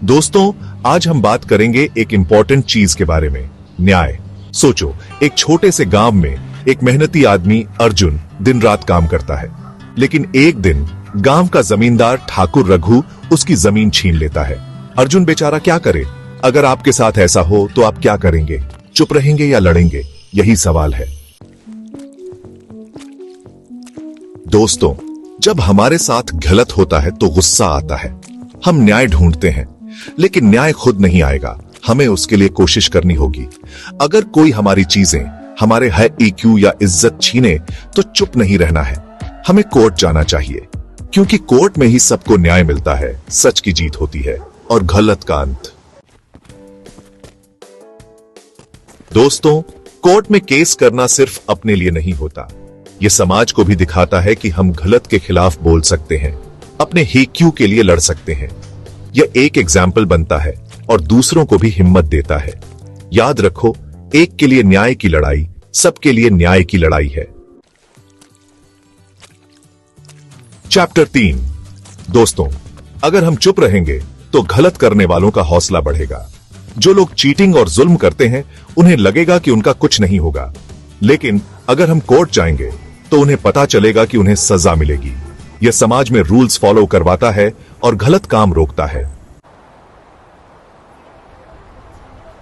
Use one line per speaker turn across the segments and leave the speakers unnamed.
दोस्तों, आज हम बात करेंगे एक इंपॉर्टेंट चीज के बारे में, न्याय। सोचो, एक छोटे से गांव में एक मेहनती आदमी अर्जुन दिन रात काम करता है, लेकिन एक दिन गांव का जमींदार ठाकुर रघु उसकी जमीन छीन लेता है। अर्जुन बेचारा क्या करे? अगर आपके साथ ऐसा हो तो आप क्या करेंगे? चुप रहेंगे या लड़ेंगे? यही सवाल है। दोस्तों, जब हमारे साथ गलत होता है तो गुस्सा आता है। हम न्याय ढूंढते हैं, लेकिन न्याय खुद नहीं आएगा, हमें उसके लिए कोशिश करनी होगी। अगर कोई हमारी चीजें, हमारे है ईक्यू या इज्जत छीने तो चुप नहीं रहना है, हमें कोर्ट जाना चाहिए, क्योंकि कोर्ट में ही सबको न्याय मिलता है, सच की जीत होती है और गलत का अंत। दोस्तों, कोर्ट में केस करना सिर्फ अपने लिए नहीं होता, यह समाज को भी दिखाता है कि हम गलत के खिलाफ बोल सकते हैं, अपने ईक्यू के लिए लड़ सकते हैं। यह एक एग्जाम्पल बनता है और दूसरों को भी हिम्मत देता है। याद रखो, एक के लिए न्याय की लड़ाई सबके लिए न्याय की लड़ाई है। चैप्टर 3। दोस्तों, अगर हम चुप रहेंगे तो गलत करने वालों का हौसला बढ़ेगा। जो लोग चीटिंग और जुल्म करते हैं उन्हें लगेगा कि उनका कुछ नहीं होगा, लेकिन अगर हम कोर्ट जाएंगे तो उन्हें पता चलेगा कि उन्हें सजा मिलेगी। यह समाज में रूल्स फॉलो करवाता है और गलत काम रोकता है।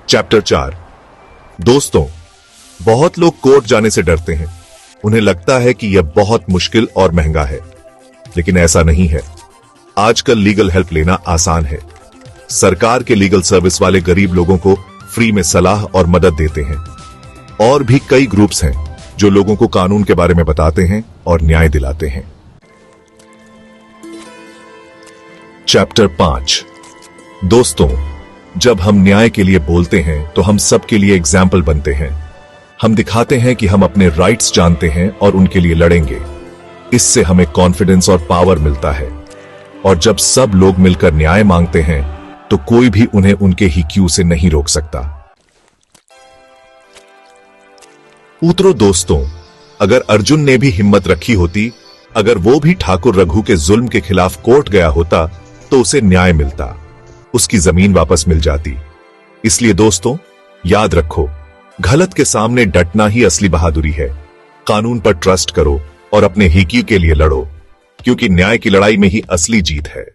चैप्टर 4। दोस्तों, बहुत लोग कोर्ट जाने से डरते हैं। उन्हें लगता है कि यह बहुत मुश्किल और महंगा है, लेकिन ऐसा नहीं है। आजकल लीगल हेल्प लेना आसान है। सरकार के लीगल सर्विस वाले गरीब लोगों को फ्री में सलाह और मदद देते हैं। और भी कई ग्रुप्स हैं जो लोगों को कानून के बारे में बताते हैं और न्याय दिलाते हैं। चैप्टर 5। दोस्तों, जब हम न्याय के लिए बोलते हैं तो हम सबके लिए एग्जाम्पल बनते हैं। हम दिखाते हैं कि हम अपने राइट्स जानते हैं और उनके लिए लड़ेंगे। इससे हमें कॉन्फिडेंस और पावर मिलता है, और जब सब लोग मिलकर न्याय मांगते हैं तो कोई भी उन्हें उनके ईक्यू से नहीं रोक सकता। उतरो दोस्तों, अगर अर्जुन ने भी हिम्मत रखी होती, अगर वो भी ठाकुर रघु के जुल्म के खिलाफ कोर्ट गया होता तो उसे न्याय मिलता, उसकी जमीन वापस मिल जाती। इसलिए दोस्तों, याद रखो, गलत के सामने डटना ही असली बहादुरी है। कानून पर ट्रस्ट करो और अपने ईक्यू के लिए लड़ो, क्योंकि न्याय की लड़ाई में ही असली जीत है।